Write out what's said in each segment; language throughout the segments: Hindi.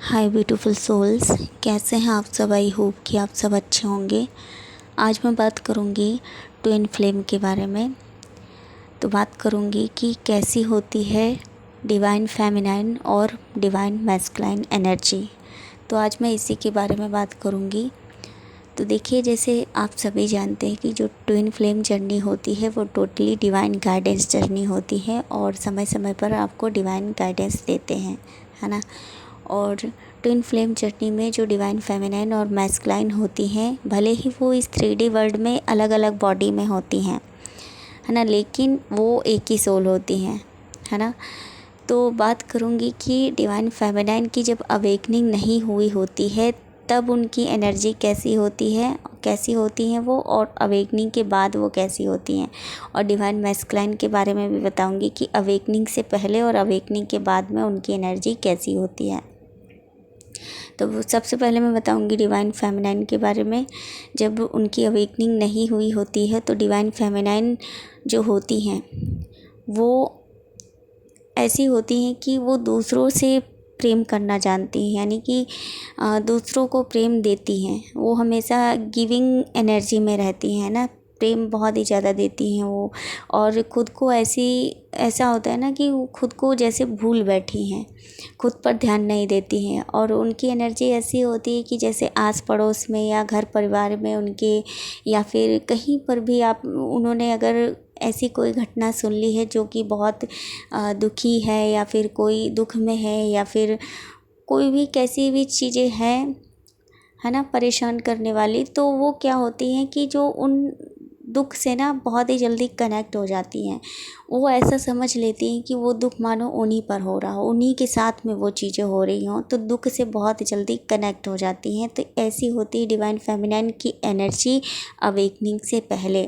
हाय ब्यूटीफुल सोल्स, कैसे हैं आप सब। आई होप कि आप सब अच्छे होंगे। आज मैं बात करूंगी ट्विन फ्लेम के बारे में। तो बात करूंगी कि कैसी होती है डिवाइन फेमिनाइन और डिवाइन मैस्कुलाइन एनर्जी। तो आज मैं इसी के बारे में बात करूंगी। तो देखिए, जैसे आप सभी जानते हैं कि जो ट्विन फ्लेम जर्नी होती है वो टोटली डिवाइन गाइडेंस जर्नी होती है और समय समय पर आपको डिवाइन गाइडेंस देते हैं, है ना। और ट्विन फ्लेम जर्नी में जो डिवाइन फेमिनाइन और मैस्कुलाइन होती हैं, भले ही वो इस 3D वर्ल्ड में अलग अलग बॉडी में होती हैं, है ना, लेकिन वो एक ही सोल होती हैं, है ना। तो बात करूँगी कि डिवाइन फेमिनाइन की जब अवेकनिंग नहीं हुई होती है तब उनकी एनर्जी कैसी होती हैं वो, और अवेकनिंग के बाद वो कैसी होती हैं। और डिवाइन मैस्कुलाइन के बारे में भी बताऊंगी कि अवेकनिंग से पहले और अवेकनिंग के बाद में उनकी एनर्जी कैसी होती है। तो वो सबसे पहले मैं बताऊंगी डिवाइन फेमिनाइन के बारे में। जब उनकी अवेकनिंग नहीं हुई होती है तो डिवाइन फेमिनाइन जो होती हैं वो ऐसी होती हैं कि वो दूसरों से प्रेम करना जानती हैं, यानी कि दूसरों को प्रेम देती हैं। वो हमेशा गिविंग एनर्जी में रहती हैं ना, प्रेम बहुत ही ज़्यादा देती हैं वो। और ख़ुद को ऐसा होता है ना कि वो खुद को जैसे भूल बैठी हैं, खुद पर ध्यान नहीं देती हैं। और उनकी एनर्जी ऐसी होती है कि जैसे आस पड़ोस में या घर परिवार में उनके, या फिर कहीं पर भी आप उन्होंने अगर ऐसी कोई घटना सुन ली है जो कि बहुत दुखी है, या फिर कोई दुख में है, या फिर कोई भी कैसी भी चीज़ें हैं, है ना, परेशान करने वाली, तो वो क्या होती हैं कि जो उन दुख से ना बहुत ही जल्दी कनेक्ट हो जाती हैं। वो ऐसा समझ लेती हैं कि वो दुख मानो उन्हीं पर हो रहा हो, उन्हीं के साथ में वो चीज़ें हो रही हों, तो दुख से बहुत जल्दी कनेक्ट हो जाती हैं। तो ऐसी होती है डिवाइन फेमिनाइन की एनर्जी अवेकनिंग से पहले,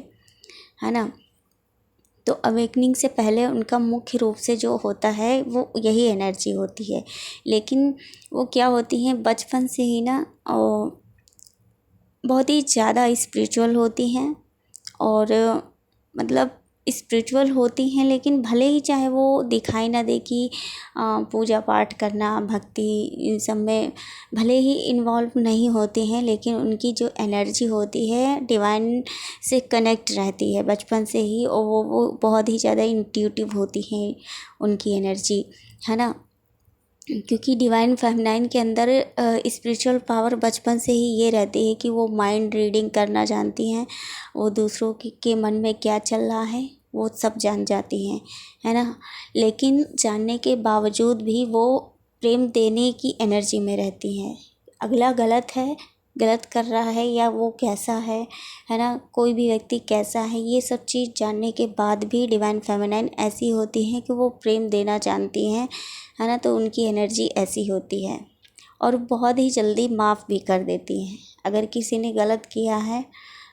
है ना। तो अवेकनिंग से पहले उनका मुख्य रूप से जो होता है वो यही एनर्जी होती है। लेकिन वो क्या होती हैं, बचपन से ही ना बहुत ही ज़्यादा स्पिरिचुअल होती हैं। और मतलब स्पिरिचुअल होती हैं, लेकिन भले ही चाहे वो दिखाई ना दे कि पूजा पाठ करना, भक्ति, इन सब में भले ही इन्वॉल्व नहीं होते हैं, लेकिन उनकी जो एनर्जी होती है डिवाइन से कनेक्ट रहती है बचपन से ही। और वो बहुत ही ज़्यादा इंट्यूटिव होती हैं उनकी एनर्जी, है ना। क्योंकि डिवाइन फेमिनाइन के अंदर स्पिरिचुअल पावर बचपन से ही ये रहती है कि वो माइंड रीडिंग करना जानती हैं। वो दूसरों के मन में क्या चल रहा है वो सब जान जाती हैं, है ना। लेकिन जानने के बावजूद भी वो प्रेम देने की एनर्जी में रहती हैं। अगला गलत कर रहा है या वो कैसा है ना, कोई भी व्यक्ति कैसा है, ये सब चीज़ जानने के बाद भी डिवाइन फेमिनाइन ऐसी होती हैं कि वो प्रेम देना जानती हैं, है ना। तो उनकी एनर्जी ऐसी होती है। और बहुत ही जल्दी माफ़ भी कर देती हैं। अगर किसी ने गलत किया है,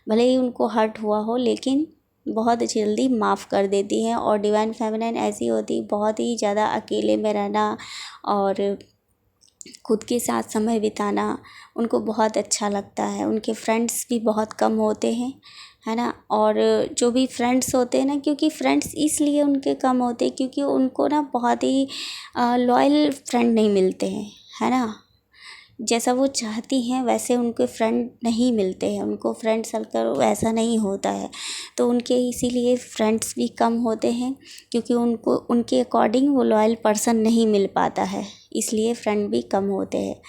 भले ही उनको हर्ट हुआ हो, लेकिन बहुत जल्दी माफ़ कर देती हैं। और डिवाइन फेमिनाइन ऐसी होती, बहुत ही ज़्यादा अकेले में रहना और खुद के साथ समय बिताना उनको बहुत अच्छा लगता है। उनके फ्रेंड्स भी बहुत कम होते हैं, है ना। और जो भी फ्रेंड्स होते हैं ना, क्योंकि फ्रेंड्स इसलिए उनके कम होते हैं क्योंकि उनको ना बहुत ही लॉयल फ्रेंड नहीं मिलते हैं, है ना। जैसा वो चाहती हैं वैसे उनके फ्रेंड नहीं मिलते हैं, उनको फ्रेंड सर्कल वैसा नहीं होता है। तो उनके इसीलिए फ्रेंड्स भी कम होते हैं, क्योंकि उनको उनके अकॉर्डिंग वो लॉयल पर्सन नहीं मिल पाता है, इसलिए फ्रेंड भी कम होते हैं।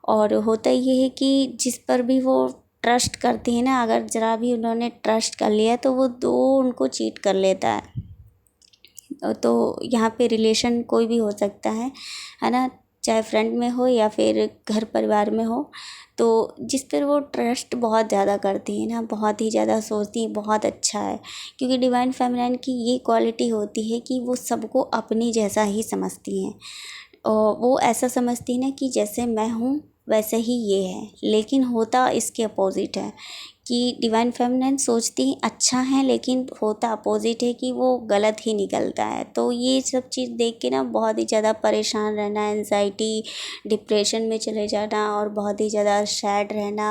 और होता ये है कि जिस पर भी वो ट्रस्ट करती है ना, अगर ज़रा भी उन्होंने ट्रस्ट कर लिया तो वो दो उनको चीट कर लेता है। तो यहाँ पे रिलेशन कोई भी हो सकता है ना, चाहे फ्रेंड में हो या फिर घर परिवार में हो। तो जिस पर वो ट्रस्ट बहुत ज़्यादा करती है ना, बहुत ही ज़्यादा सोचती हैं बहुत अच्छा है, क्योंकि डिवाइन फेमिनाइन की ये क्वालिटी होती है कि वो सबको अपनी जैसा ही समझती हैं। और वो ऐसा समझती है ना कि जैसे मैं हूँ वैसे ही ये है, लेकिन होता इसके अपोजिट है कि डिवाइन फेमिनाइन सोचती अच्छा है, लेकिन होता अपोजिट है कि वो गलत ही निकलता है। तो ये सब चीज़ देख के ना बहुत ही ज़्यादा परेशान रहना, एंजाइटी, डिप्रेशन में चले जाना और बहुत ही ज़्यादा सैड रहना,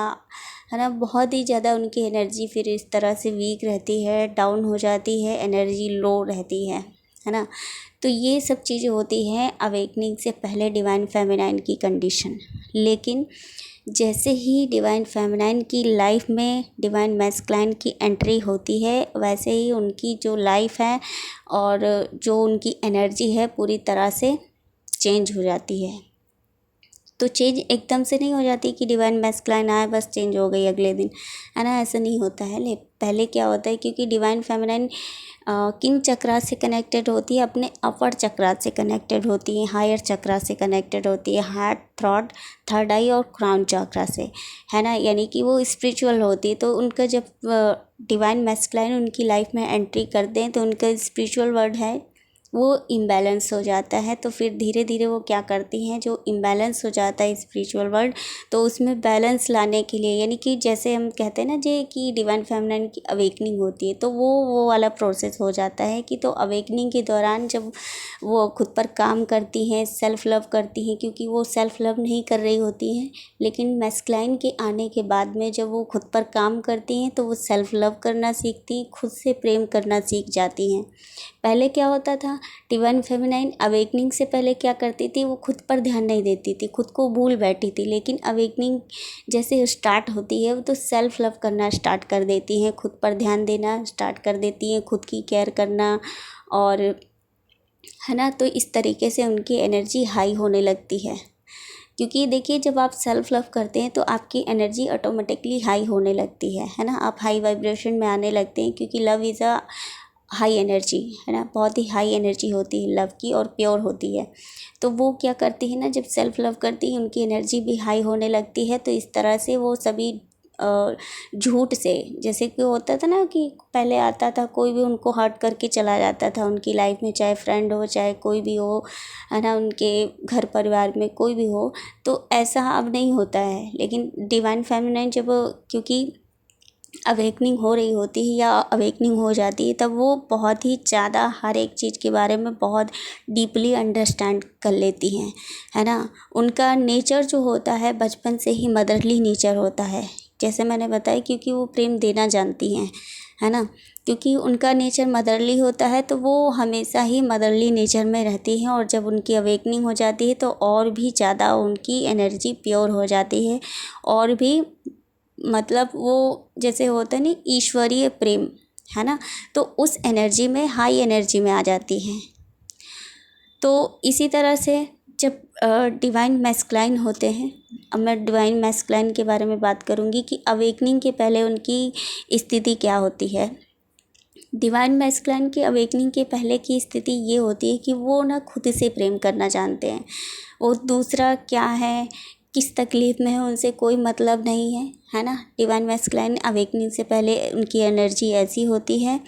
है ना। बहुत ही ज़्यादा उनकी एनर्जी फिर इस तरह से वीक रहती है, डाउन हो जाती है, एनर्जी लो रहती है है ना। तो ये सब चीज़ें होती हैं अवेकनिंग से पहले डिवाइन फेमिनाइन की कंडीशन। लेकिन जैसे ही डिवाइन फेमिनाइन की लाइफ में डिवाइन मैस्कुलाइन की एंट्री होती है, वैसे ही उनकी जो लाइफ है और जो उनकी एनर्जी है पूरी तरह से चेंज हो जाती है। तो चेंज एकदम से नहीं हो जाती कि डिवाइन मैस्कुलाइन आए बस चेंज हो गई अगले दिन, है ना, ऐसा नहीं होता है। पहले क्या होता है, क्योंकि डिवाइन फेमिनाइन किन चक्रा से कनेक्टेड होती है, अपने अपर चक्रा से कनेक्टेड होती है, हायर चक्रा से कनेक्टेड होती है, हार्ट, थ्रॉट, थर्ड आई और क्राउन चक्रा से, है ना। यानी कि वो स्पिरिचुअल होती है। तो उनका जब डिवाइन मैस्कुलाइन उनकी लाइफ में एंट्री करते हैं तो उनका स्पिरिचुअल वर्ल्ड है वो इम्बैलेंस हो जाता है। तो फिर धीरे धीरे वो क्या करती हैं, जो इम्बैलेंस हो जाता है स्पिरिचुअल वर्ल्ड, तो उसमें बैलेंस लाने के लिए, यानी कि जैसे हम कहते हैं ना जे कि डिवाइन फेमिनाइन की अवेकनिंग होती है, तो वो वाला प्रोसेस हो जाता है कि तो अवेकनिंग के दौरान जब वो खुद पर काम करती हैं, सेल्फ लव करती हैं, क्योंकि वो सेल्फ लव नहीं कर रही होती हैं, लेकिन मैस्कुलाइन के आने के बाद में जब वो खुद पर काम करती हैं तो वो सेल्फ लव करना सीखती, खुद से प्रेम करना सीख जाती हैं। पहले क्या होता था, डिवाइन फेमिनाइन अवेकनिंग से पहले क्या करती थी, वो खुद पर ध्यान नहीं देती थी, खुद को भूल बैठी थी। लेकिन अवेकनिंग जैसे स्टार्ट होती है तो सेल्फ लव करना स्टार्ट कर देती हैं, खुद पर ध्यान देना स्टार्ट कर देती हैं, खुद की केयर करना, और है ना। तो इस तरीके से उनकी एनर्जी हाई होने लगती है। क्योंकि देखिए जब आप सेल्फ लव करते हैं तो आपकी एनर्जी ऑटोमेटिकली हाई होने लगती है ना, आप हाई वाइब्रेशन में आने लगते हैं, क्योंकि love is a high energy, है ना, बहुत ही हाई एनर्जी होती है लव की और प्योर होती है। तो वो क्या करती है ना, जब सेल्फ लव करती है उनकी एनर्जी भी हाई होने लगती है। तो इस तरह से वो सभी झूठ से, जैसे कि होता था ना कि पहले आता था कोई भी उनको हर्ट करके चला जाता था उनकी लाइफ में, चाहे फ्रेंड हो चाहे कोई भी हो, है ना, उनके घर परिवार में कोई भी हो, तो ऐसा अब नहीं होता है। लेकिन डिवाइन फेमिनाइन जब, क्योंकि अवेकनिंग हो रही होती है या अवेकनिंग हो जाती है, तब वो बहुत ही ज़्यादा हर एक चीज़ के बारे में बहुत डीपली अंडरस्टैंड कर लेती हैं, है ना। उनका नेचर जो होता है बचपन से ही मदरली नेचर होता है, जैसे मैंने बताया, क्योंकि वो प्रेम देना जानती हैं, है ना। क्योंकि उनका नेचर मदरली होता है तो वो हमेशा ही मदरली नेचर में रहती हैं, और जब उनकी अवेकनिंग हो जाती है तो और भी ज़्यादा उनकी एनर्जी प्योर हो जाती है, और भी मतलब वो जैसे होता है ना ईश्वरीय प्रेम, है ना, तो उस एनर्जी में, हाई एनर्जी में आ जाती हैं। तो इसी तरह से जब डिवाइन मैस्कुलाइन होते हैं, अब मैं डिवाइन मैस्कुलाइन के बारे में बात करूँगी कि अवेकनिंग के पहले उनकी स्थिति क्या होती है। डिवाइन मैस्कुलाइन की अवेकनिंग के पहले की स्थिति ये होती है कि वो ना खुद से प्रेम करना जानते हैं, वो दूसरा क्या है, किस तकलीफ़ में है, उनसे कोई मतलब नहीं है ना। डिवाइन मैस्कुलाइन अवेकनिंग से पहले उनकी एनर्जी ऐसी होती है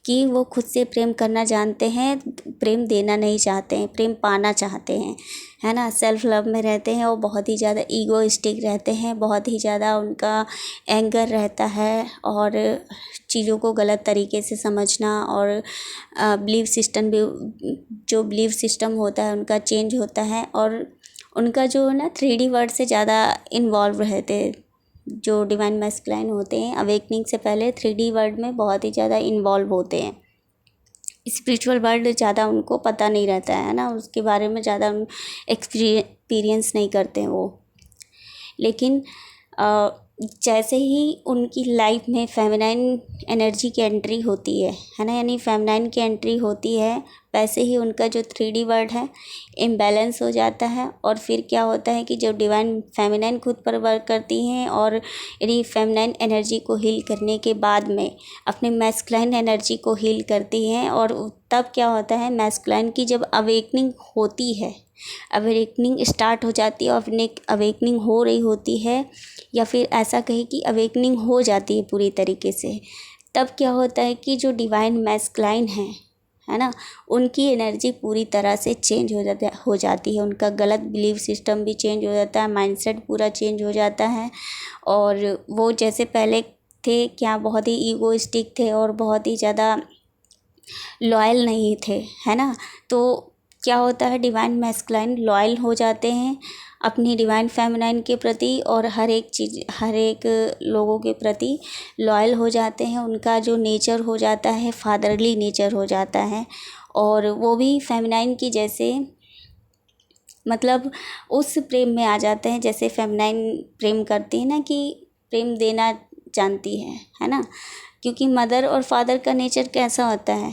कि वो खुद से प्रेम करना जानते हैं, प्रेम देना नहीं चाहते हैं, प्रेम पाना चाहते हैं, है ना। सेल्फ लव में रहते हैं, वो बहुत ही ज़्यादा ईगोइस्टिक रहते हैं, बहुत ही ज़्यादा उनका एंगर रहता है, और चीज़ों को गलत तरीके से समझना, और बिलीव सिस्टम भी, जो बिलीव सिस्टम होता है उनका चेंज होता है, और उनका जो है ना 3D वर्ड से ज़्यादा इन्वॉल्व रहते हैं। जो डिवाइन मैस्कुलाइन होते हैं अवेकनिंग से पहले 3D वर्ड में बहुत ही ज़्यादा इन्वॉल्व होते हैं, स्पिरिचुअल वर्ल्ड ज़्यादा उनको पता नहीं रहता है ना, उसके बारे में ज़्यादा एक्सपीरियंस नहीं करते हैं वो। लेकिन जैसे ही उनकी लाइफ में फेमिनाइन एनर्जी की एंट्री होती है ना, यानी फेमिनाइन की एंट्री होती है, वैसे ही उनका जो 3D वर्ड है इम्बैलेंस हो जाता है। और फिर क्या होता है कि जो डिवाइन फेमिनाइन खुद पर वर्क करती हैं, और यानी फेमिनाइन एनर्जी को हील करने के बाद में अपने मैस्कुलाइन एनर्जी को हील करती हैं, और तब क्या होता है, मैस्कुलाइन की जब अवेकनिंग होती है, अवेकनिंग स्टार्ट हो जाती है, और अवेकनिंग हो रही होती है, या फिर ऐसा कहे कि अवेकनिंग हो जाती है पूरी तरीके से, तब क्या होता है कि जो डिवाइन मैस्कुलाइन है ना, उनकी एनर्जी पूरी तरह से चेंज हो जाती है, उनका गलत बिलीव सिस्टम भी चेंज हो जाता है, माइंडसेट पूरा चेंज हो जाता है, और वो जैसे पहले थे क्या बहुत ही ईगोइस्टिक थे और बहुत ही ज़्यादा लॉयल नहीं थे, है ना। तो क्या होता है, डिवाइन मैस्कुलाइन लॉयल हो जाते हैं अपनी डिवाइन फेमिनाइन के प्रति, और हर एक लोगों के प्रति लॉयल हो जाते हैं। उनका जो नेचर हो जाता है फादरली नेचर हो जाता है, और वो भी फेमिनाइन की जैसे, मतलब उस प्रेम में आ जाते हैं जैसे फेमिनाइन प्रेम करती है ना, कि प्रेम देना जानती है ना। क्योंकि मदर और फादर का नेचर कैसा होता है,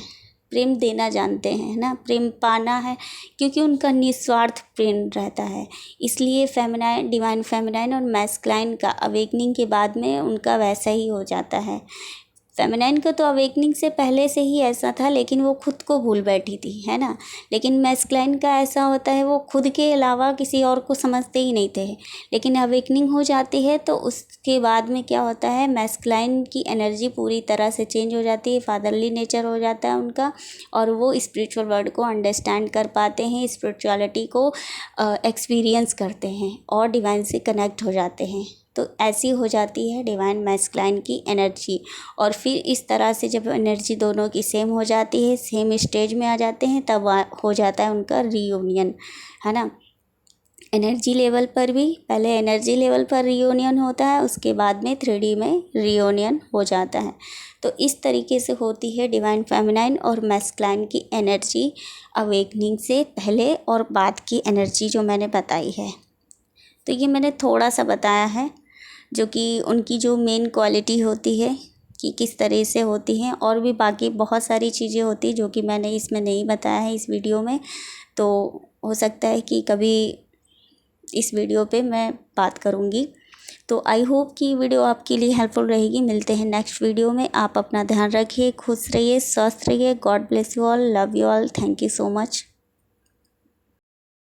प्रेम देना जानते हैं, है ना, प्रेम पाना है, क्योंकि उनका निस्वार्थ प्रेम रहता है। इसलिए फेमिनाइन, डिवाइन फेमिनाइन और मैस्कुलाइन का अवेकनिंग के बाद में उनका वैसा ही हो जाता है। फेमिनाइन का तो अवेकनिंग से पहले से ही ऐसा था, लेकिन वो खुद को भूल बैठी थी, है ना। लेकिन मैस्कुलाइन का ऐसा होता है, वो खुद के अलावा किसी और को समझते ही नहीं थे, लेकिन अवेकनिंग हो जाती है तो उसके बाद में क्या होता है, मैस्कुलाइन की एनर्जी पूरी तरह से चेंज हो जाती है, फादरली नेचर हो जाता है उनका, और वो स्पिरिचुअल वर्ल्ड को अंडरस्टैंड कर पाते हैं, स्पिरिचुअलिटी को एक्सपीरियंस करते हैं और डिवाइन से कनेक्ट हो जाते हैं। तो ऐसी हो जाती है डिवाइन मैस्कुलाइन की एनर्जी। और फिर इस तरह से जब एनर्जी दोनों की सेम हो जाती है, सेम स्टेज में आ जाते हैं, तब हो जाता है उनका रीयूनियन, है ना। एनर्जी लेवल पर भी, पहले एनर्जी लेवल पर रियूनियन होता है, उसके बाद में 3D में रियूनियन हो जाता है। तो इस तरीके से होती है डिवाइन फेमिनाइन और मैस्कुलाइन की एनर्जी अवेकनिंग से पहले और बाद की एनर्जी जो मैंने बताई है। तो ये मैंने थोड़ा सा बताया है, जो कि उनकी जो मेन क्वालिटी होती है कि किस तरह से होती हैं, और भी बाकी बहुत सारी चीज़ें होती जो कि मैंने इसमें नहीं बताया है इस वीडियो में। तो हो सकता है कि कभी इस वीडियो पे मैं बात करूँगी। तो आई होप कि वीडियो आपके लिए हेल्पफुल रहेगी। मिलते हैं नेक्स्ट वीडियो में। आप अपना ध्यान रखिए, खुश रहिए, स्वस्थ रहिए। God bless you all, love you all, thank you so much.